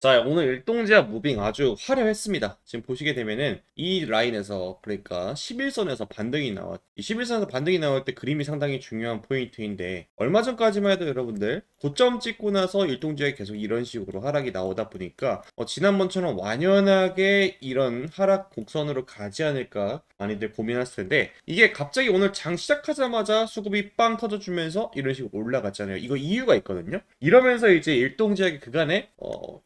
자, 오늘 일동제약 무빙 아주 화려했습니다. 지금 보시게 되면은 이 라인에서, 그러니까 11선에서 반등이 이 11선에서 반등이 나올 때 그림이 상당히 중요한 포인트인데, 얼마 전까지만 해도 여러분들 고점 찍고 나서 일동제약이 계속 이런 식으로 하락이 나오다 보니까 지난번처럼 완연하게 이런 하락 곡선으로 가지 않을까 많이들 고민했을 텐데, 이게 갑자기 오늘 장 시작하자마자 수급이 빵 터져주면서 이런 식으로 올라갔잖아요. 이거 이유가 있거든요. 이러면서 이제 일동제약이 그간에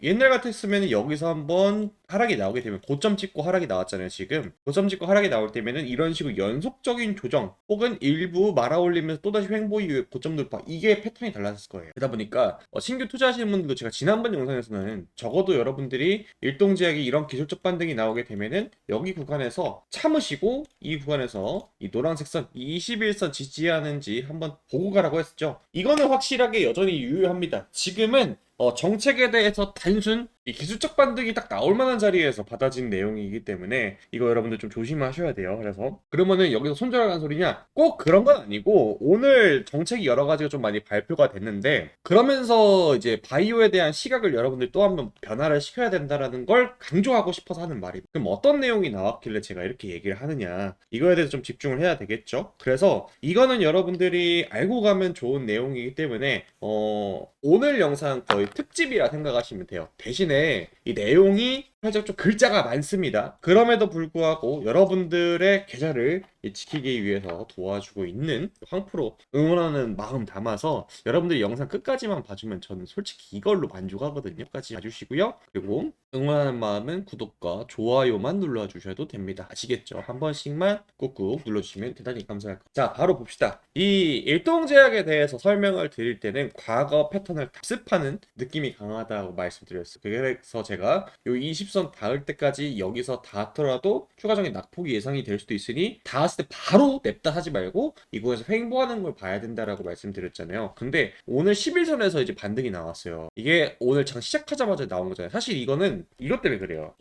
옛날 같았으면 여기서 한번 하락이 나오게 되면 고점 찍고 하락이 나왔잖아요. 지금 고점 찍고 하락이 나올 때면은 이런 식으로 연속적인 조정 혹은 일부 말아올리면서 또다시 횡보 이후에 고점 돌파, 이게 패턴이 달라졌을 거예요. 그러다 보니까 신규 투자하시는 분들도, 제가 지난번 영상에서는 적어도 여러분들이 일동제약이 이런 기술적 반등이 나오게 되면은 여기 구간에서 참으시고 이 구간에서 이 노란색 선 21선 지지하는지 한번 보고 가라고 했었죠. 이거는 확실하게 여전히 유효합니다. 지금은 정책에 대해서 단순 이 기술적 반등이 딱 나올 만한 자리에서 받아진 내용이기 때문에 이거 여러분들 좀 조심하셔야 돼요. 그래서 그러면은 여기서 손절하라는 소리냐? 꼭 그런 건 아니고, 오늘 정책이 여러 가지가 좀 많이 발표가 됐는데, 그러면서 이제 바이오에 대한 시각을 여러분들 또 한번 변화를 시켜야 된다라는 걸 강조하고 싶어서 하는 말입니다. 그럼 어떤 내용이 나왔길래 제가 이렇게 얘기를 하느냐, 이거에 대해서 좀 집중을 해야 되겠죠. 그래서 이거는 여러분들이 알고 가면 좋은 내용이기 때문에 오늘 영상 거의 특집이라 생각하시면 돼요. 대신에 이 내용이 살짝 좀 글자가 많습니다. 그럼에도 불구하고 여러분들의 계좌를 지키기 위해서 도와주고 있는 황프로 응원하는 마음 담아서 여러분들이 영상 끝까지만 봐주면 저는 솔직히 이걸로 만족하거든요. 끝까지 봐주시고요. 그리고 응원하는 마음은 구독과 좋아요만 눌러주셔도 됩니다. 아시겠죠? 한 번씩만 꾹꾹 눌러주시면 대단히 감사할 거예요. 자, 바로 봅시다. 이 일동제약에 대해서 설명을 드릴 때는 과거 패턴을 답습하는 느낌이 강하다고 말씀드렸어요. 그래서 제가 요 20선 닿을 때까지 여기서 닿더라도 추가적인 낙폭이 예상이 될 수도 있으니, 닿았을 때 바로 냅다 하지 말고 이곳에서 횡보하는 걸 봐야 된다라고 말씀드렸잖아요. 근데 오늘 11선에서 이제 반등이 나왔어요. 이게 오늘 장 시작하자마자 나온 거잖아요. 사실 이거는 이것 때문에 그래요.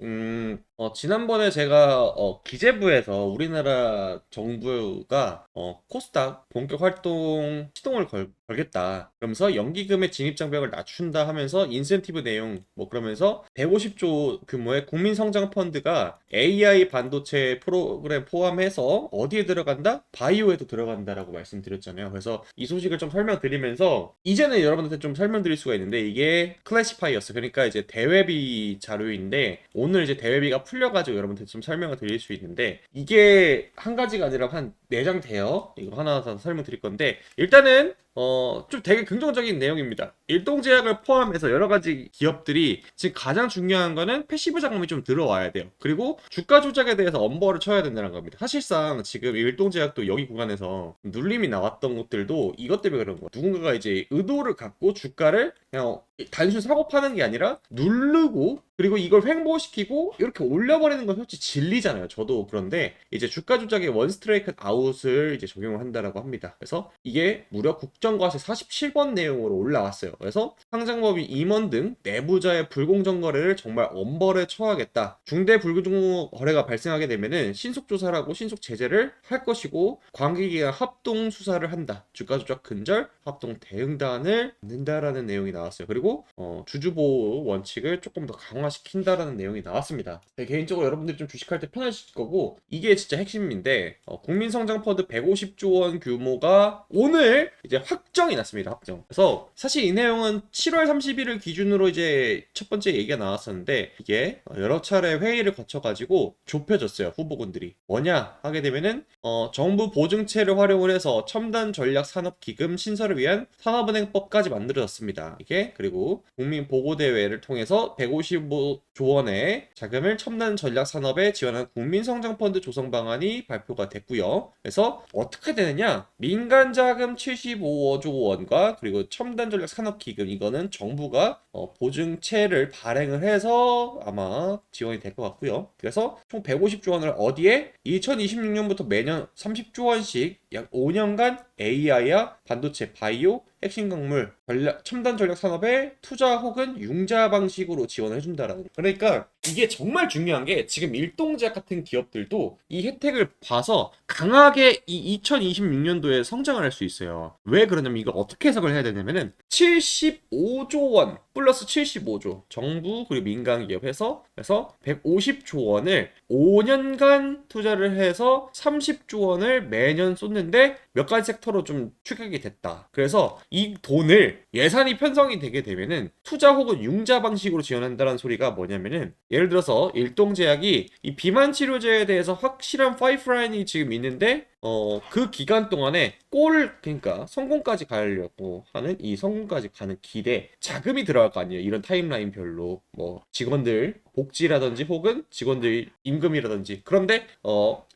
지난번에 제가 기재부에서 우리나라 정부가 코스닥 본격 활동 시동을 걸겠다, 그러면서 연기금의 진입 장벽을 낮춘다 하면서 인센티브 내용 그러면서 150조 규모의 국민성장 펀드가 AI 반도체 프로그램 포함해서 어디에 들어간다? 바이오에도 들어간다라고 말씀드렸잖아요. 그래서 이 소식을 좀 설명드리면서 이제는 여러분한테 좀 설명드릴 수가 있는데, 이게 클래시파이였어요. 그러니까 이제 대외비 자료인데, 오늘 이제 대외비가 풀려가지고 여러분한테 좀 설명을 드릴 수 있는데, 이게 한 가지가 아니라 한 4장 돼요. 이거 하나 더 설명드릴 건데, 일단은 좀 되게 긍정적인 내용입니다. 일동제약을 포함해서 여러 가지 기업들이 지금 가장 중요한 거는 패시브 자금이 좀 들어와야 돼요. 그리고 주가 조작에 대해서 엄벌을 쳐야 된다는 겁니다. 사실상 지금 일동제약도 여기 구간에서 눌림이 나왔던 것들도 이것 때문에 그런 거예요. 누군가가 이제 의도를 갖고 주가를 그냥 단순 사고 파는 게 아니라 누르고, 그리고 이걸 횡보시키고 이렇게 올려버리는 건 솔직히 진리잖아요. 저도. 그런데 이제 주가 조작에 원 스트라이크 아웃을 이제 적용을 한다라고 합니다. 그래서 이게 무려 국정과세 47번 내용으로 올라왔어요. 그래서 상장법인 임원 등 내부자의 불공정 거래를 정말 엄벌에 처하겠다. 중대 불공정 거래가 발생하게 되면은 신속 조사를 하고 신속 제재를 할 것이고, 관계기관 합동 수사를 한다. 주가 조작 근절 합동 대응단을 만든다라는 내용이 나왔어요. 그리고 주주보호 원칙을 조금 더 강화시킨다라는 내용이 나왔습니다. 개인적으로 여러분들이 좀 주식할 때 편하실 거고, 이게 진짜 핵심인데, 국민성장펀드 150조 원 규모가 오늘 이제 확정이 났습니다. 확정. 그래서 사실 이 내용은 7월 30일을 기준으로 이제 첫 번째 얘기가 나왔었는데, 이게 여러 차례 회의를 거쳐가지고 좁혀졌어요. 후보군들이. 뭐냐 하게 되면은 정부 보증체를 활용을 해서 첨단 전략 산업기금 신설을 위한 산업은행법까지 만들어졌습니다. 이게 그리고 국민 보고대회를 통해서 155조 원의 자금을 첨단 전략 산업에 지원하는 국민성장펀드 조성 방안이 발표가 됐고요. 그래서 어떻게 되느냐? 민간 자금 75조 원과 그리고 첨단 전략 산업기금, 이거는 정부가 보증체를 발행을 해서 아마 지원이 될 것 같고요. 그래서 총 150조 원을 어디에? 2026년부터 매년 30조 원씩 약 5년간 AI와 반도체, 바이오, 핵심 광물, 첨단 전략 산업에 투자 혹은 융자 방식으로 지원을 해준다라는. 그러니까 이게 정말 중요한 게 지금 일동제약 같은 기업들도 이 혜택을 봐서 강하게 이 2026년도에 성장을 할 수 있어요. 왜 그러냐면 이걸 어떻게 해석을 해야 되냐면은 75조 원 플러스 75조 정부 그리고 민간 기업 해서 그래서 150조 원을 5년간 투자를 해서 30조 원을 매년 쏟는데 몇 가지 섹터로 좀 추격이 됐다. 그래서 이 돈을 예산이 편성이 되게 되면은 투자 혹은 융자 방식으로 지원한다는 소리가 뭐냐면은 예를 들어서 일동제약이 이 비만 치료제에 대해서 확실한 파이프라인이 지금 있는데 그 기간 동안에 그러니까 성공까지 가려고 하는 이 성공까지 가는 길에 자금이 들어갈 거 아니에요. 이런 타임라인별로 뭐 직원들 복지라든지 혹은 직원들 임금이라든지. 그런데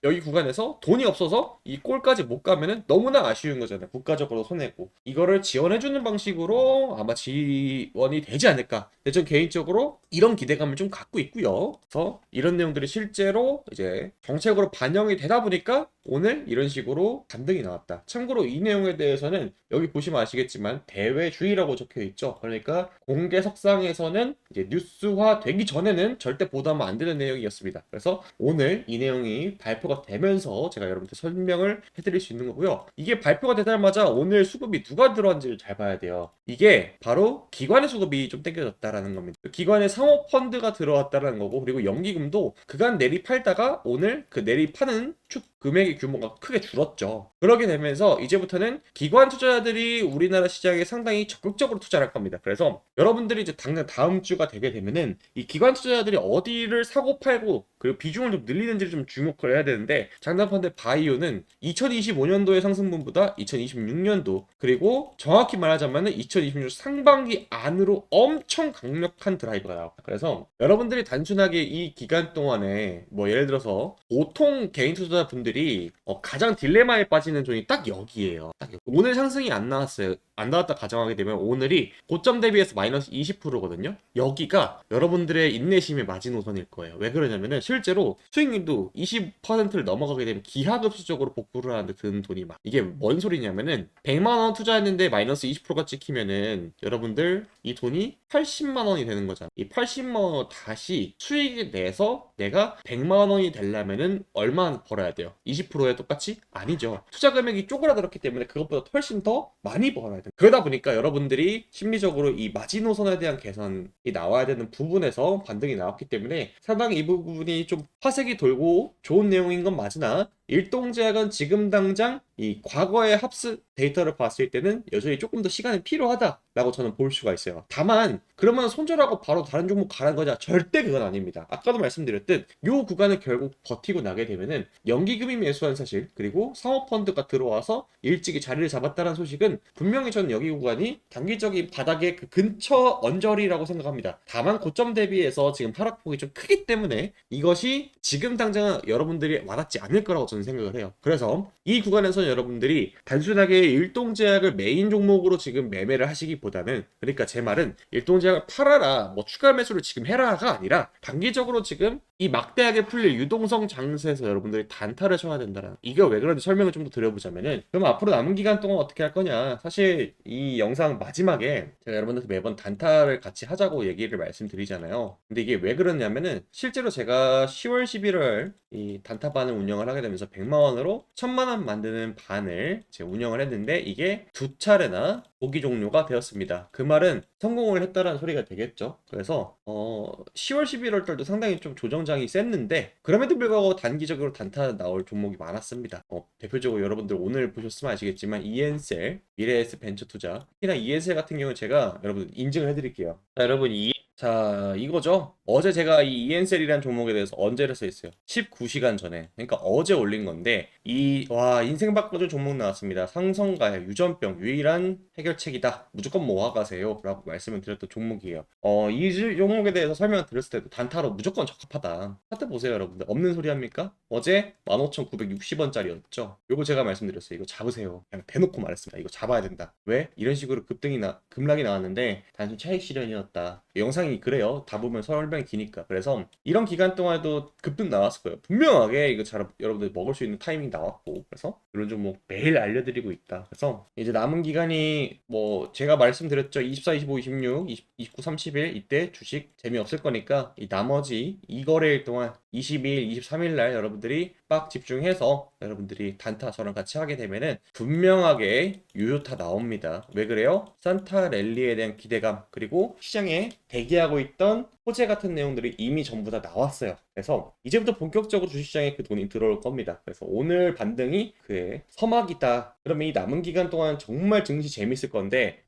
여기 구간에서 돈이 없어서 이 골까지 못 가면은 너무나 아쉬운 거잖아요. 국가적으로 손해고. 이거를 지원해주는 방식으로 아마 지원이 되지 않을까. 근데 전 개인적으로 이런 기대감을 좀 갖고 있고요. 그래서 이런 내용들이 실제로 이제 정책으로 반영이 되다 보니까 오늘 이런 식으로 반등이 나왔다. 참고로 이 내용에 대해서는 여기 보시면 아시겠지만 대외주의라고 적혀 있죠. 그러니까 공개석상에서는 이제 뉴스화 되기 전에는 절대 보도하면 안 되는 내용이었습니다. 그래서 오늘 이 내용이 발표가 되면서 제가 여러분들 설명을 해드릴 수 있는 거고요. 이게 발표가 되자마자 오늘 수급이 누가 들어왔는지를 잘 봐야 돼요. 이게 바로 기관의 수급이 좀 땡겨졌다라는 겁니다. 기관의 상호펀드가 들어왔다라는 거고, 그리고 연기금도 그간 내리팔다가 오늘 그 내리파는 금액의 규모가 크게 줄었죠. 그러게 되면서 이제부터는 기관 투자자들이 우리나라 시장에 상당히 적극적으로 투자를 할 겁니다. 그래서 여러분들이 이제 당장 다음 주가 되게 되면은 이 기관 투자자들이 어디를 사고 팔고 그리고 비중을 좀 늘리는지를 좀 주목을 해야 되는데, 장담컨대 바이오는 2025년도의 상승분보다 2026년도 그리고 정확히 말하자면은 2026년 상반기 안으로 엄청 강력한 드라이버가 나옵니다. 그래서 여러분들이 단순하게 이 기간 동안에 뭐 예를 들어서 보통 개인 투자자분들이 가장 딜레마에 빠지는 존이 딱 여기에요. 오늘 상승이 안 나왔어요. 안 나왔다 가정하게 되면 오늘이 고점 대비해서 마이너스 20%거든요. 여기가 여러분들의 인내심의 마지노선일 거예요. 왜 그러냐면은 실제로 수익률도 20%를 넘어가게 되면 기하급수적으로 복구를 하는데 드는 돈이 막, 이게 뭔 소리냐면은 100만 원 투자했는데 마이너스 20%가 찍히면은 여러분들 이 돈이 80만 원이 되는 거잖아. 이 80만 원을 다시 수익을 내서 내가 100만 원이 되려면은 얼마 벌어야 돼요? 20%에 똑같이? 아니죠. 투자 금액이 쪼그라들었기 때문에 그것보다 훨씬 더 많이 벌어야 돼요. 그러다 보니까 여러분들이 심리적으로 이 마지노선에 대한 개선이 나와야 되는 부분에서 반등이 나왔기 때문에 상당히 이 부분이 좀 화색이 돌고 좋은 내용인 건 맞으나, 일동제약은 지금 당장 이 과거의 합스 데이터를 봤을 때는 여전히 조금 더 시간이 필요하다라고 저는 볼 수가 있어요. 다만 그러면 손절하고 바로 다른 종목 가는 거냐? 절대 그건 아닙니다. 아까도 말씀드렸듯 요 구간을 결국 버티고 나게 되면은 연기금이 매수한 사실, 그리고 상호펀드가 들어와서 일찍이 자리를 잡았다는 소식은 분명히 저는 여기 구간이 단기적인 바닥의 그 근처 언저리라고 생각합니다. 다만 고점 대비해서 지금 하락폭이 좀 크기 때문에 이것이 지금 당장 여러분들이 와닿지 않을 거라고 저는 생각을 해요. 그래서 이 구간에서 여러분들이 단순하게 일동제약을 메인 종목으로 지금 매매를 하시기보다는, 그러니까 제 말은 일동제약을 팔아라, 뭐 추가 매수를 지금 해라가 아니라 단기적으로 지금 이 막대하게 풀릴 유동성 장세에서 여러분들이 단타를 쳐야 된다는, 이게 왜 그런지 설명을 좀 더 드려보자면은, 그럼 앞으로 남은 기간 동안 어떻게 할 거냐. 사실 이 영상 마지막에 제가 여러분들한테 매번 단타를 같이 하자고 얘기를 말씀드리잖아요. 근데 이게 왜 그러냐면은 실제로 제가 10월 11월 이 단타반을 운영을 하게 되면서 100만 원으로 1000만 원 만드는 반을 제가 운영을 했는데 이게 두 차례나 보기 종료가 되었습니다. 그 말은 성공을 했다라는 소리가 되겠죠. 그래서 10월 11월 달도 상당히 좀 조정장이 셌는데 그럼에도 불구하고 단기적으로 단타 나올 종목이 많았습니다. 대표적으로 여러분들 오늘 보셨으면 아시겠지만 이엔셀, 미래에스 벤처투자, 특히나 이엔셀 같은 경우는 제가 여러분 인증을 해드릴게요. 자, 여러분 자, 이거죠. 어제 제가 이 이엔셀이라는 종목에 대해서 언제를 써있어요? 19시간 전에. 그러니까 어제 올린 건데, 인생 바꿔줄 종목 나왔습니다. 상성가해, 유전병, 유일한 해결책이다. 무조건 모아가세요. 라고 말씀을 드렸던 종목이에요. 이 종목에 대해서 설명을 드렸을 때도 단타로 무조건 적합하다. 차트 보세요, 여러분들. 없는 소리 합니까? 어제 15,960원짜리였죠. 요거 제가 말씀드렸어요. 이거 잡으세요. 그냥 대놓고 말했습니다. 이거 잡아야 된다. 왜? 이런 식으로 급락이 나왔는데, 단순 차익 실현이었다. 영상이 시장이 그래요. 다 보면 설명이 기니까. 그래서 이런 기간 동안에도 급등 나왔을 거예요. 분명하게 이거 잘 여러분들 먹을 수 있는 타이밍 나왔고, 그래서 이런 종목 매일 알려드리고 있다. 그래서 이제 남은 기간이 뭐 제가 말씀드렸죠. 24, 25, 26, 29, 30일 이때 주식 재미없을 거니까 이 나머지 이 거래일 동안 22일, 23일 날 여러분들이 빡 집중해서 여러분들이 단타 저랑 같이 하게 되면은 분명하게 유효타 나옵니다. 왜 그래요? 산타 랠리에 대한 기대감 그리고 시장에 대기하고 있던 호재 같은 내용들이 이미 전부 다 나왔어요. 그래서 이제부터 본격적으로 주식시장에 그 돈이 들어올 겁니다. 그래서 오늘 반등이 그의 서막이다. 그러면 이 남은 기간 동안 정말 증시 재밌을 건데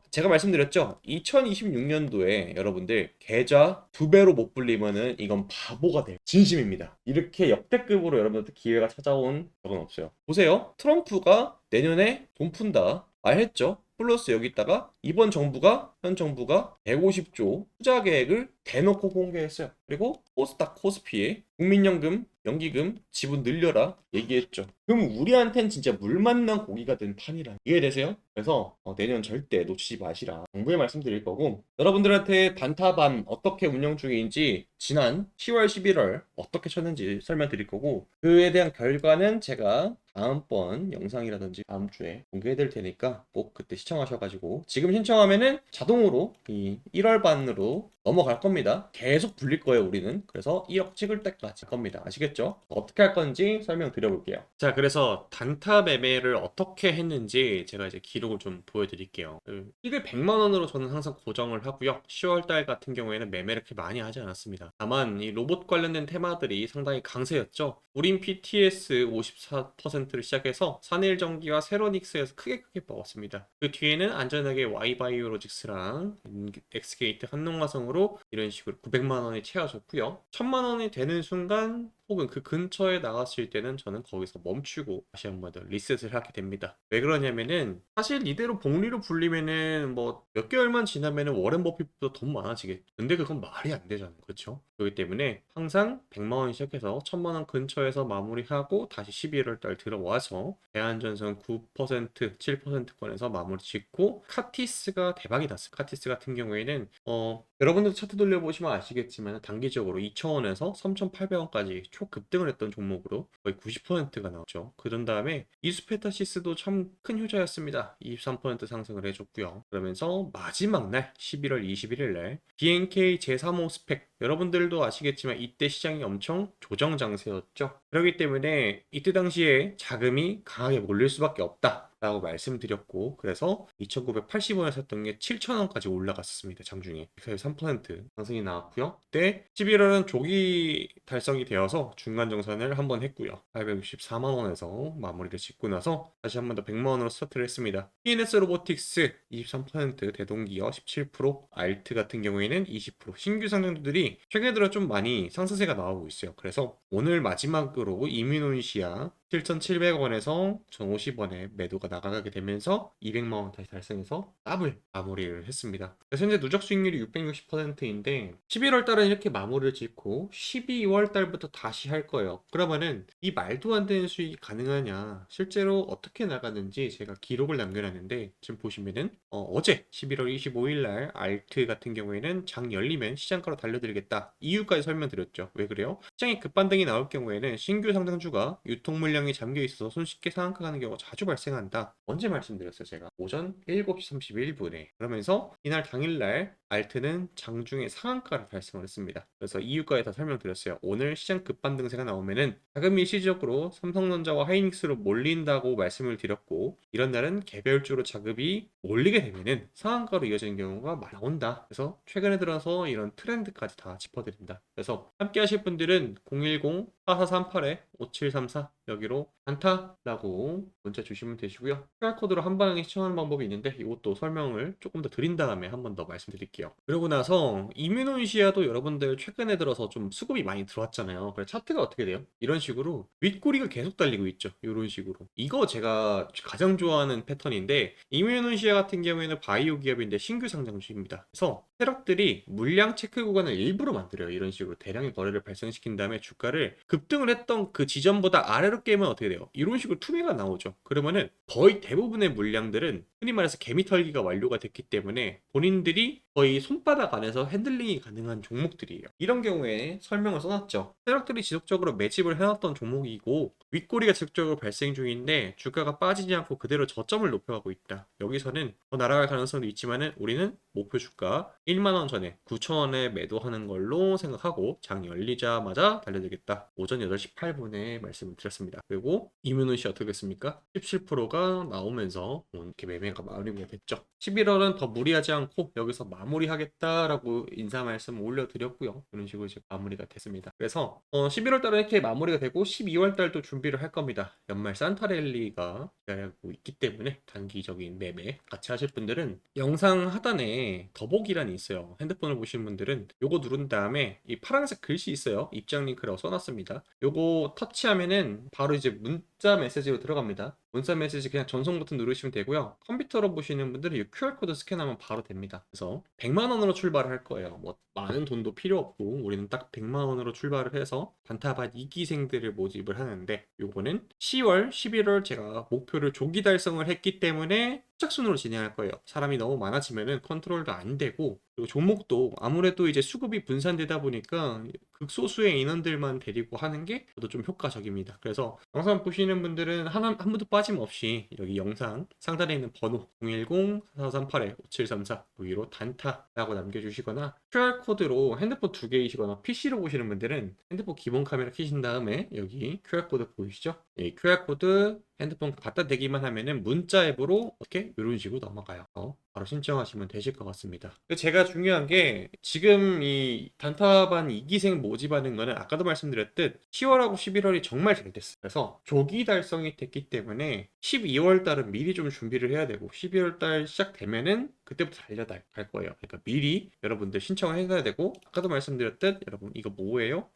제가 말씀드렸죠. 2026년도에 여러분들 계좌 2배로 못 불리면은 이건 바보가 돼요. 진심입니다. 이렇게 역대급으로 여러분들 기회가 찾아온 적은 없어요. 보세요. 트럼프가 내년에 돈 푼다 말했죠. 플러스 여기다가 이번 정부가 현 정부가 150조 투자 계획을 대놓고 공개했어요. 그리고 코스닥 코스피에 국민연금 연기금 지분 늘려라 얘기했죠. 그럼 우리한텐 진짜 물 만난 고기가 된 판이라 이해되세요? 그래서 내년 절대 놓치지 마시라 정부에 말씀드릴 거고, 여러분들한테 단타반 어떻게 운영 중인지 지난 10월 11월 어떻게 쳤는지 설명드릴 거고, 그에 대한 결과는 제가 다음번 영상이라든지 다음 주에 공개해 드릴 테니까 꼭 그때 시청하셔가지고, 지금 신청하면은 자동으로 이 1월 반으로 넘어갈 겁니다. 계속 불릴 거예요 우리는. 그래서 1억 찍을 때까지 할 겁니다. 아시겠죠? 어떻게 할 건지 설명드려 볼게요. 자, 그래서 단타 매매를 어떻게 했는지 제가 이제 기록을 좀 보여드릴게요. 이익을 100만 원으로 저는 항상 고정을 하고요. 10월 달 같은 경우에는 매매를 그렇게 많이 하지 않았습니다. 다만 이 로봇 관련된 테마들이 상당히 강세였죠. 우린 PTS 54%를 시작해서 산일전기와 세로닉스에서 크게 먹었습니다. 그 뒤에는 안전하게 Y바이오로직스랑 엑스게이트 한농화성으로 이런 식으로 900만 원이 채워졌고요. 1000만 원이 되는 순간 혹은 그 근처에 나갔을 때는 저는 거기서 멈추고 다시 한번 더 리셋을 하게 됩니다. 왜 그러냐면은 사실 이대로 복리로 불리면은 뭐 몇 개월만 지나면은 워렌 버핏보다 돈 많아지겠죠. 근데 그건 말이 안 되잖아요. 그렇죠? 그렇기 때문에 항상 100만 원 시작해서 1000만 원 근처에서 마무리하고 다시 11월 달 들어와서 대한전선 9%, 7%권에서 마무리 짓고, 카티스가 대박이 났어요. 카티스 같은 경우에는 여러분들 차트 돌려보시면 아시겠지만 단기적으로 2,000원에서 3,800원까지 초급등을 했던 종목으로 거의 90%가 나왔죠. 그런 다음에 이수페타시스도 참 큰 효자였습니다. 23% 상승을 해줬고요. 그러면서 마지막 날 11월 21일 날 BNK 제3호 스펙, 여러분들도 아시겠지만 이때 시장이 엄청 조정 장세였죠. 그렇기 때문에 이때 당시에 자금이 강하게 몰릴 수밖에 없다 라고 말씀드렸고, 그래서 2,980원에 샀던 게 7,000원까지 올라갔었습니다. 장중에 3% 상승이 나왔고요. 그때 11월은 조기 달성이 되어서 중간 정산을 한번 했고요. 864만 원에서 마무리를 짓고 나서 다시 한번 더 100만 원으로 스타트를 했습니다. TNS 로보틱스 23%, 대동기어 17%, 알트 같은 경우에는 20%, 신규 상장주들이 최근에 들어 좀 많이 상승세가 나오고 있어요. 그래서 오늘 마지막으로 이뮤노시아 7,700원에서 1,050원에 매도가 나가게 되면서 200만 원 다시 달성해서 더블 마무리를 했습니다. 그래서 현재 누적 수익률이 660%인데 11월 달은 이렇게 마무리를 짓고 12월 달부터 다시 할 거예요. 그러면은 이 말도 안 되는 수익이 가능하냐, 실제로 어떻게 나가는지 제가 기록을 남겨놨는데, 지금 보시면은 어제 11월 25일 날 알트 같은 경우에는 장 열리면 시장가로 달려들겠다 이유까지 설명드렸죠. 왜 그래요? 시장에 급반등이 나올 경우에는 신규 상장주가 유통 물량이 잠겨 있어서 손쉽게 상한가 가는 경우가 자주 발생한다. 언제 말씀드렸어요? 제가 오전 7시 31분에. 그러면서 이날 당일날 알트는 장중에 상한가를 달성을 했습니다. 그래서 이유까지 다 설명드렸어요. 오늘 시장 급반등세가 나오면은 자금 일시적으로 삼성전자와 하이닉스로 몰린다고 말씀을 드렸고, 이런 날은 개별주로 자금이 몰리게 되면은 상한가로 이어지는 경우가 많이 나온다. 그래서 최근에 들어서 이런 트렌드까지 다 짚어드린다. 그래서 함께 하실 분들은 010-4438-5734 여기로 단타라고 문자 주시면 되시고요. QR코드로 한 방에 시청하는 방법이 있는데 이것도 설명을 조금 더 드린 다음에 한 번 더 말씀드릴게요. 그러고 나서 이뮤노시아도 여러분들 최근에 들어서 좀 수급이 많이 들어왔잖아요. 그래서 차트가 어떻게 돼요? 이런 식으로 윗꼬리가 계속 달리고 있죠. 이런 식으로. 이거 제가 가장 좋아하는 패턴인데, 이뮤노시아 같은 경우에는 바이오 기업인데 신규 상장주입니다. 그래서 세력들이 물량 체크 구간을 일부러 만들어요. 이런 식으로 대량의 거래를 발생시킨 다음에 주가를 급등을 했던 그 지점보다 아래로 깨면 어떻게 돼요? 이런 식으로 투매가 나오죠. 그러면은 거의 대부분의 물량들은 흔히 말해서 개미 털기가 완료가 됐기 때문에 본인들이 거의 손바닥 안에서 핸들링이 가능한 종목들이에요. 이런 경우에 설명을 써놨죠. 세력들이 지속적으로 매집을 해놨던 종목이고 윗꼬리가 지속적으로 발생 중인데 주가가 빠지지 않고 그대로 저점을 높여가고 있다. 여기서는 더 날아갈 가능성도 있지만은 우리는 목표 주가 1만 원 전에 9천 원에 매도하는 걸로 생각하고 장 열리자마자 달려들겠다. 오전 8시 8분에 말씀을 드렸습니다. 그리고 이문훈 씨 어떻게 됐습니까? 17%가 나오면서 이렇게 매매가 마무리가 됐죠. 11월은 더 무리하지 않고 여기서 마무리하겠다라고 인사 말씀 올려드렸고요. 이런 식으로 이제 마무리가 됐습니다. 그래서 11월 달은 이렇게 마무리가 되고 12월 달도 준비를 할 겁니다. 연말 산타랠리가 기다리고 있기 때문에 단기적인 매매 같이 하실 분들은 영상 하단에 더보기란이 있어요. 핸드폰을 보시는 분들은 요거 누른 다음에 이 파란색 글씨 있어요. 입장 링크라고 써놨습니다. 요거 터치하면은 바로 이제 문자 메시지로 들어갑니다. 문자 메시지 그냥 전송 버튼 누르시면 되고요. 컴퓨터로 보시는 분들은 이 QR코드 스캔하면 바로 됩니다. 그래서 100만 원으로 출발을 할 거예요. 뭐 많은 돈도 필요 없고 우리는 딱 100만 원으로 출발을 해서 단타반 2기생들을 모집을 하는데 요거는 10월, 11월 제가 목표를 조기 달성을 했기 때문에 착순으로 진행할 거예요. 사람이 너무 많아지면은 컨트롤도 안 되고 그리고 종목도 아무래도 이제 수급이 분산되다 보니까 극소수의 인원들만 데리고 하는 게 저도 좀 효과적입니다. 그래서 영상 보시는 분들은 한 분도 빠짐없이 여기 영상 상단에 있는 번호 010-4438-5734 여기로 단타라고 남겨주시거나 QR코드로 핸드폰 2개이시거나 PC로 보시는 분들은 핸드폰 기본 카메라 켜신 다음에 여기 QR코드 보이시죠? 이 QR코드 핸드폰 갖다 대기만 하면은 문자 앱으로 이렇게 이런 식으로 넘어가요. 바로 신청하시면 되실 것 같습니다. 제가 중요한 게 지금 이 단타반 2기생 모집하는 거는 아까도 말씀드렸듯 10월하고 11월이 정말 잘 됐어요. 그래서 조기 달성이 됐기 때문에 12월 달은 미리 좀 준비를 해야 되고 12월 달 시작되면은 그때부터 달려갈 거예요. 그러니까 미리 여러분들 신청을 해야 되고 아까도 말씀드렸듯 여러분 이거 뭐예요?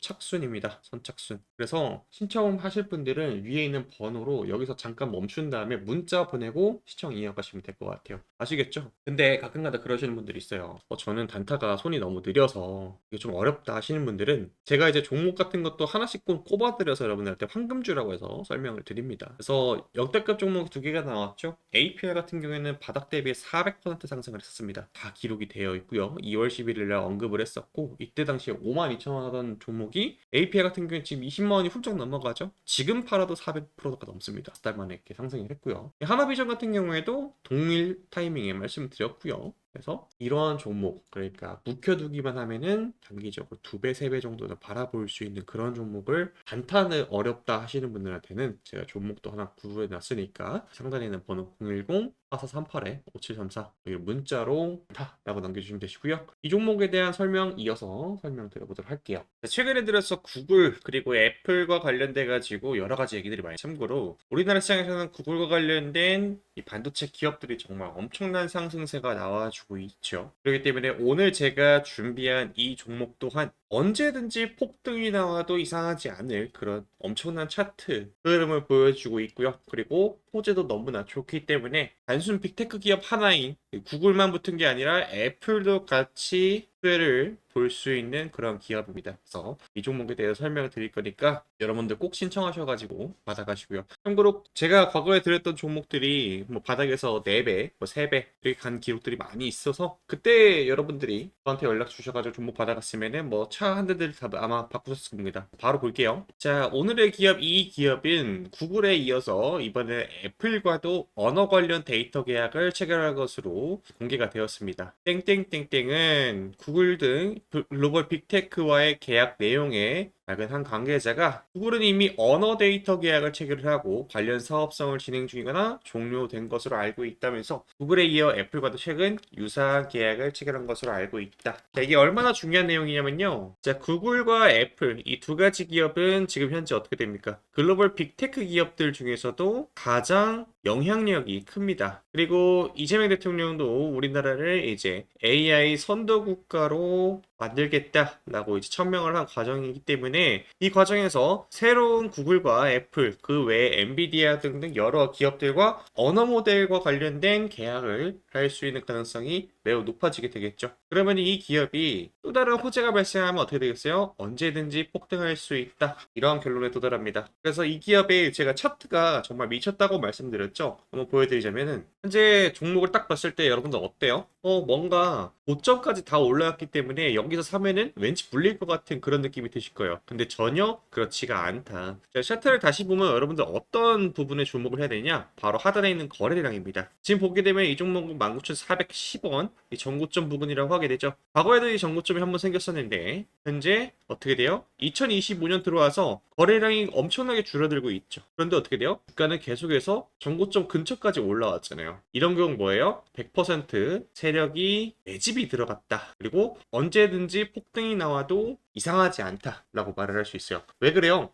선착순입니다. 선착순. 그래서 신청하실 분들은 위에 있는 번호로 여기서 잠깐 멈춘 다음에 문자 보내고 신청 이어가시면 될 것 같아요. 아시겠죠? 근데 가끔가다 그러시는 분들이 있어요. 저는 단타가 손이 너무 느려서 이게 좀 어렵다 하시는 분들은 제가 이제 종목 같은 것도 하나씩 꼭 꼽아드려서 여러분들한테 황금주라고 해서 설명을 드립니다. 그래서 역대급 종목 2개가 나왔죠. APR 같은 경우에는 바닥 대비 400% 상승을 했었습니다. 다 기록이 되어 있고요. 2월 11일 날 언급을 했었고 이때 당시에 52,000원 하던 종목이 APR 같은 경우에 지금 20만 원이 훌쩍 넘어가죠. 지금 팔아도 400%가 넘습니다. 2달 만에 이렇게 상승을 했고요. 하나비전 같은 경우에도 동일 타이밍에 말씀드렸고요. 그래서 이러한 종목, 그러니까 묵혀두기만 하면은 단기적으로 2배, 3배 정도는 바라볼 수 있는 그런 종목을 단타는 어렵다 하시는 분들한테는 제가 종목도 하나 구해 놨으니까 상단에 있는 번호 010-4438-5734 여기 문자로 타라고 남겨주시면 되시고요. 이 종목에 대한 설명 이어서 설명드려보도록 할게요. 최근에 들어서 구글 그리고 애플과 관련돼 가지고 여러 가지 얘기들이 많이 참고로 우리나라 시장에서는 구글과 관련된 이 반도체 기업들이 정말 엄청난 상승세가 나와주고 있죠. 그렇기 때문에 오늘 제가 준비한 이 종목 또한 언제든지 폭등이 나와도 이상하지 않을 그런 엄청난 차트 흐름을 보여주고 있고요. 그리고 호재도 너무나 좋기 때문에 단순 빅테크 기업 하나인 구글만 붙은 게 아니라 애플도 같이 수혜를 볼 수 있는 그런 기업입니다. 그래서 이 종목에 대해서 설명을 드릴 거니까 여러분들 꼭 신청하셔가지고 받아가시고요. 참고로 제가 과거에 드렸던 종목들이 뭐 바닥에서 4배, 뭐 3배 이렇게 간 기록들이 많이 있어서 그때 여러분들이 저한테 연락 주셔가지고 종목 받아갔으면은 뭐 차 한 대들 다 아마 바꾸셨을 겁니다. 바로 볼게요. 자, 오늘의 기업 이 기업은 구글에 이어서 이번에 애플과도 언어 관련 데이터 계약을 체결할 것으로 공개가 되었습니다. 땡땡땡땡은 구글 등 글로벌 빅테크와의 계약 내용에 작은 한 관계자가 구글은 이미 언어 데이터 계약을 체결을 하고 관련 사업성을 진행 중이거나 종료된 것으로 알고 있다면서 구글에 이어 애플과도 최근 유사한 계약을 체결한 것으로 알고 있다. 자, 이게 얼마나 중요한 내용이냐면요. 자, 구글과 애플 이 두 가지 기업은 지금 현재 어떻게 됩니까? 글로벌 빅테크 기업들 중에서도 가장 영향력이 큽니다. 그리고 이재명 대통령도 우리나라를 이제 AI 선도 국가로 만들겠다라고 이제 천명을 한 과정이기 때문에 이 과정에서 새로운 구글과 애플 그 외에 엔비디아 등등 여러 기업들과 언어 모델과 관련된 계약을 할 수 있는 가능성이 매우 높아지게 되겠죠. 그러면 이 기업이 또 다른 호재가 발생하면 어떻게 되겠어요? 언제든지 폭등할 수 있다. 이러한 결론에 도달합니다. 그래서 이 기업의 제가 차트가 정말 미쳤다고 말씀드렸죠. 한번 보여드리자면은 현재 종목을 딱 봤을 때 여러분들 어때요? 뭔가 고점까지 다 올라왔기 때문에 여기서 사면은 왠지 불릴 것 같은 그런 느낌이 드실 거예요. 근데 전혀 그렇지가 않다. 자, 차트를 다시 보면 여러분들 어떤 부분에 주목을 해야 되냐? 바로 하단에 있는 거래량입니다. 지금 보게 되면 이 종목은 19,410원, 이 전고점 부분이라고 하게 되죠. 과거에도 이 전고점이 한번 생겼었는데 현재 어떻게 돼요? 2025년 들어와서 거래량이 엄청나게 줄어들고 있죠. 그런데 어떻게 돼요? 주가는 계속해서 전고점 근처까지 올라왔잖아요. 이런 경우 뭐예요? 100% 세력이 매집이 들어갔다. 그리고 언제든지 폭등이 나와도 이상하지 않다라고 말을 할 수 있어요. 왜 그래요?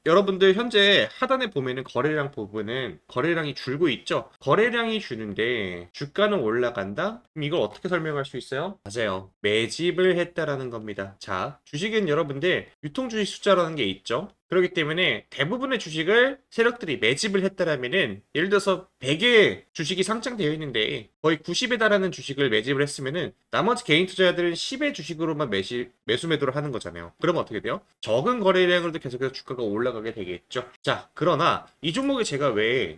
여러분들 현재 하단에 보면은 거래량 부분은 거래량이 줄고 있죠. 거래량이 주는데 주가는 올라간다? 그럼 이걸 어떻게 설명할 수 있어요? 맞아요. 매집을 했다라는 겁니다. 자, 주식은 여러분들 유통주식 숫자라는 게 있죠. 그렇기 때문에 대부분의 주식을 세력들이 매집을 했다라면은 예를 들어서 100의 주식이 상장되어 있는데 거의 90에 달하는 주식을 매집을 했으면은 나머지 개인 투자자들은 10의 주식으로만 매수 매도를 하는 거잖아요. 그러면 어떻게 돼요? 적은 거래량으로도 계속해서 주가가 올라가게 되겠죠. 자, 그러나 이 종목에 제가 왜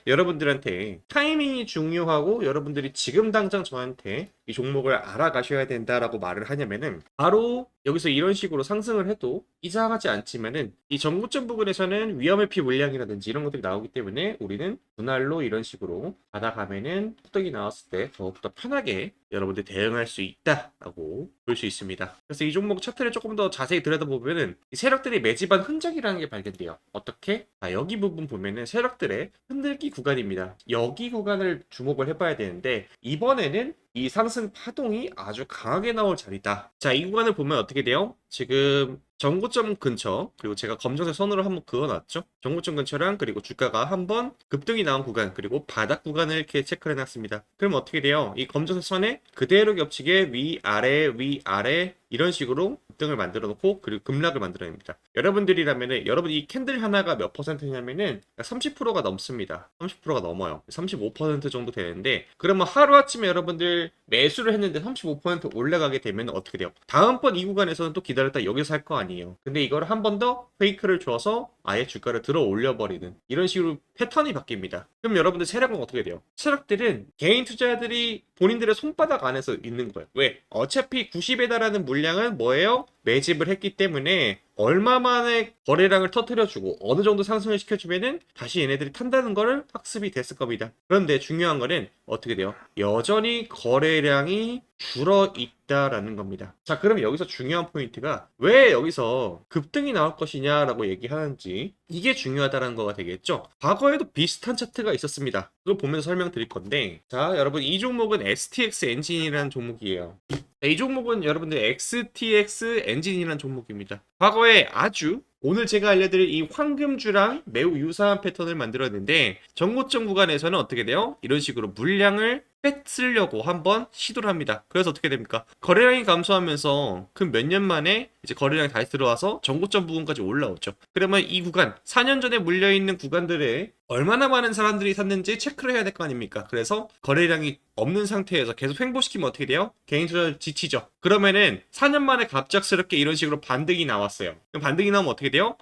여러분들한테 타이밍이 중요하고 여러분들이 지금 당장 저한테 이 종목을 알아가셔야 된다라고 말을 하냐면은 바로 여기서 이런 식으로 상승을 해도 이상하지 않지만은 이 전고점 부분에서는 위험회피 물량이라든지 이런 것들이 나오기 때문에 우리는 분할로 이런 식으로 받아가면은 폭등이 나왔을 때 더욱더 편하게 여러분들 대응할 수 있다라고 볼 수 있습니다. 그래서 이 종목 차트를 조금 더 자세히 들여다보면은 이 세력들이 매집한 흔적이라는 게 발견돼요. 어떻게? 여기 부분 보면은 세력들의 흔들기 구간입니다. 여기 구간을 주목을 해봐야 되는데 이번에는 이 상승 파동이 아주 강하게 나올 자리다. 자, 이 구간을 보면 어떻게 돼요? 지금 전고점 근처, 그리고 제가 검정색 선으로 한번 그어놨죠. 전고점 근처랑 그리고 주가가 한번 급등이 나온 구간, 그리고 바닥 구간을 이렇게 체크를 해놨습니다. 그럼 어떻게 돼요? 이 검정색 선에 그대로 겹치게 위아래 이런 식으로 급등을 만들어 놓고 그리고 급락을 만들어냅니다. 여러분들이라면은 여러분 이 캔들 하나가 몇 퍼센트냐면은 30%가 넘습니다. 30%가 넘어요. 35% 정도 되는데 그러면 하루아침에 여러분들 매수를 했는데 35% 올라가게 되면 어떻게 돼요? 다음번 이 구간에서는 또 기다렸다 여기서 살 거 아니에요. 근데 이걸 한 번 더 페이크를 줘서 아예 주가를 들어 올려버리는 이런 식으로 패턴이 바뀝니다. 그럼 여러분들 세력은 어떻게 돼요? 세력들은 개인 투자자들이 본인들의 손바닥 안에서 있는 거예요. 왜? 어차피 90에 달하는 물량은 뭐예요? 매집을 했기 때문에 얼마 만에 거래량을 터뜨려주고 어느 정도 상승을 시켜주면은 다시 얘네들이 탄다는 거를 학습이 됐을 겁니다. 그런데 중요한 거는 어떻게 돼요? 여전히 거래량이 줄어 있다라는 겁니다. 자, 그럼 여기서 중요한 포인트가 왜 여기서 급등이 나올 것이냐라고 얘기하는지 이게 중요하다는 거가 되겠죠. 과거에도 비슷한 차트가 있었습니다. 그걸 보면서 설명드릴 건데 자, 여러분 이 종목은 STX 엔진이라는 종목이에요. 이 종목은 여러분들 XTX 엔진이라는 종목입니다. 과거에 아주 오늘 제가 알려드릴 이 황금주랑 매우 유사한 패턴을 만들었는데 전고점 구간에서는 어떻게 돼요? 이런 식으로 물량을 뺏으려고 한번 시도를 합니다. 그래서 어떻게 됩니까? 거래량이 감소하면서 그 몇 년 만에 이제 거래량이 다시 들어와서 전고점 부분까지 올라오죠. 그러면 이 구간 4년 전에 물려있는 구간들에 얼마나 많은 사람들이 샀는지 체크를 해야 될 거 아닙니까? 그래서 거래량이 없는 상태에서 계속 횡보시키면 어떻게 돼요? 개인 투자 지치죠. 그러면은 4년 만에 갑작스럽게 이런 식으로 반등이 나왔어요. 그럼 반등이 나오면 어떻게 돼요?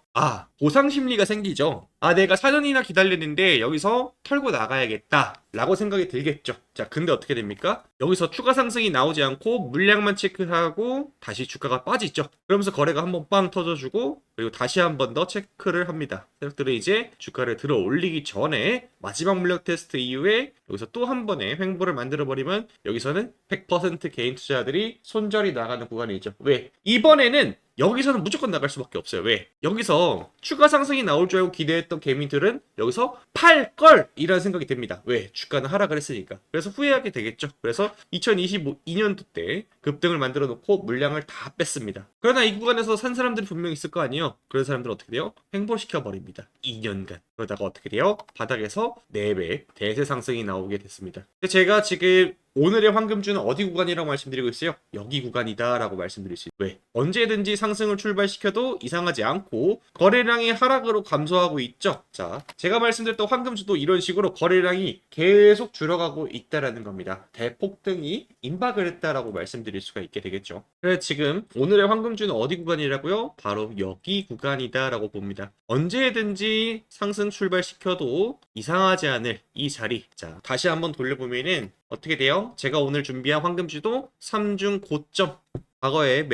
보상 심리가 생기죠. 내가 4년이나 기다렸는데 여기서 털고 나가야겠다 라고 생각이 들겠죠. 자, 근데 어떻게 됩니까? 여기서 추가 상승이 나오지 않고 물량만 체크하고 다시 주가가 빠지죠. 그러면서 거래가 한번 빵 터져주고 그리고 다시 한 번 더 체크를 합니다. 세력들은 이제 주가를 들어 올리기 전에 마지막 물량 테스트 이후에 여기서 또 한 번에 횡보를 만들어버리면 여기서는 100% 개인 투자자들이 손절이 나가는 구간이죠. 왜? 이번에는 여기서는 무조건 나갈 수밖에 없어요. 왜? 여기서 추가 상승이 나올 줄 알고 기대했던 개미들은 여기서 팔 걸이라는 생각이 듭니다. 왜? 주가는 하락을 했으니까. 그래서 후회하게 되겠죠. 그래서 2022년도 때 급등을 만들어 놓고 물량을 다 뺐습니다. 그러나 이 구간에서 산 사람들이 분명히 있을 거 아니에요. 그런 사람들은 어떻게 돼요? 횡보시켜 버립니다. 2년간. 그러다가 어떻게 돼요? 바닥에서 4배 대세 상승이 나오게 됐습니다. 제가 지금 오늘의 황금주는 어디 구간이라고 말씀드리고 있어요? 여기 구간이다 라고 말씀드릴 수 있어요. 왜? 언제든지 상승을 출발시켜도 이상하지 않고 거래량이 하락으로 감소하고 있죠. 자, 제가 말씀드렸던 황금주도 이런 식으로 거래량이 계속 줄어가고 있다라는 겁니다. 대폭등이 임박을 했다라고 말씀드릴 수가 있게 되겠죠. 그래서 지금 오늘의 황금주는 어디 구간이라고요? 바로 여기 구간이다 라고 봅니다. 언제든지 상승 출발시켜도 이상하지 않을 이 자리. 자, 다시 한번 돌려보면은 어떻게 돼요? 제가 오늘 준비한 황금주도 3중 고점. 과거에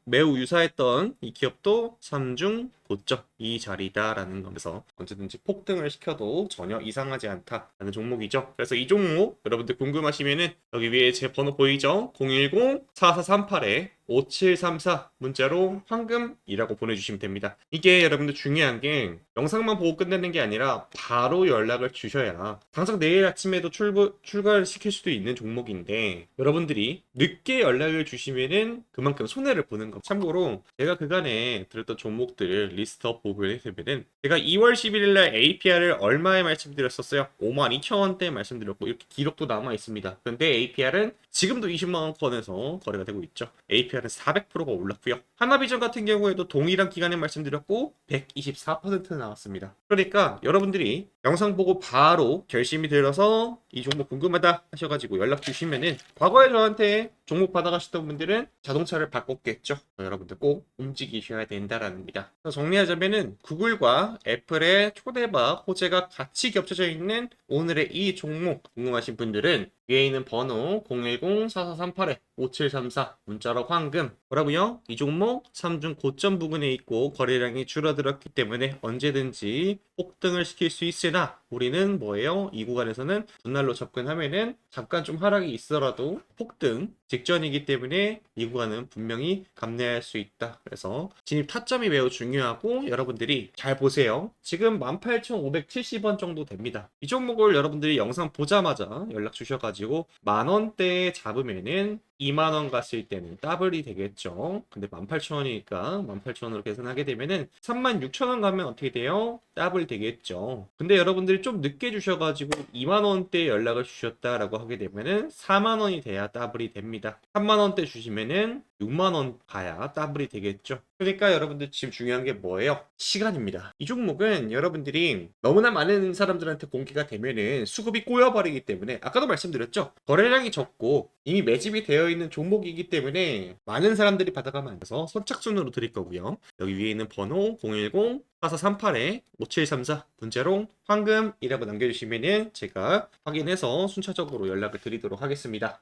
매우 유사했던 이 기업도 3중 고점 이 자리다라는 거면서 언제든지 폭등을 시켜도 전혀 이상하지 않다라는 종목이죠. 그래서 이 종목 여러분들 궁금하시면은 여기 위에 제 번호 보이죠? 010-4438-5734 문자로 황금이라고 보내주시면 됩니다. 이게 여러분들 중요한 게 영상만 보고 끝내는 게 아니라 바로 연락을 주셔야 당장 내일 아침에도 출가를 시킬 수도 있는 종목인데 여러분들이 늦게 연락을 주시면은 그만큼 손해를 보는 거. 참고로 제가 그간에 들었던 종목들 리스트업 보게 되면은 제가 2월 11일날 APR을 얼마에 말씀드렸었어요? 52,000원대에 말씀드렸고 이렇게 기록도 남아 있습니다. 근데 APR은 지금도 20만원권에서 거래가 되고 있죠. APR은 400%가 올랐고요. 하나비전 같은 경우에도 동일한 기간에 말씀드렸고 124% 나왔습니다. 그러니까 여러분들이 영상 보고 바로 결심이 들어서 이 종목 궁금하다 하셔가지고 연락 주시면은 과거에 저한테 종목 받아가셨던 분들은 자동차를 바꿨겠죠. 여러분들 꼭 움직이셔야 된다라는 겁니다. 정리하자면은 구글과 애플의 초대박 호재가 같이 겹쳐져 있는 오늘의 이 종목 궁금하신 분들은 위에 있는 번호 010-4438-5734 문자로 황금 뭐라고요? 이 종목 3중 고점 부근에 있고 거래량이 줄어들었기 때문에 언제든지 폭등을 시킬 수 있으나 우리는 뭐예요? 이 구간에서는 분할로 접근하면은 잠깐 좀 하락이 있더라도 폭등 직전이기 때문에 이 구간은 분명히 감내할 수 있다. 그래서 진입 타점이 매우 중요하고 여러분들이 잘 보세요. 지금 18,570원 정도 됩니다. 이 종목을 여러분들이 영상 보자마자 연락 주셔가지고 만원대에 잡으면은 2만원 갔을 때는 더블이 되겠죠. 근데 18,000원이니까 18,000원으로 계산하게 되면은 36,000원 가면 어떻게 돼요? 더블 되겠죠. 근데 여러분들이 좀 늦게 주셔가지고 2만원대 연락을 주셨다라고 하게 되면은 4만원이 돼야 더블이 됩니다. 3만원대 주시면은 6만원 가야 더블이 되겠죠. 그러니까 여러분들 지금 중요한 게 뭐예요? 시간입니다. 이 종목은 여러분들이 너무나 많은 사람들한테 공개가 되면은 수급이 꼬여버리기 때문에 아까도 말씀드렸죠. 거래량이 적고 이미 매집이 되어 있는 종목이기 때문에 많은 사람들이 받아가면 안 돼서 선착순으로 드릴 거고요. 여기 위에 있는 번호 010-4438-5734 문자로 황금이라고 남겨주시면은 제가 확인해서 순차적으로 연락을 드리도록 하겠습니다.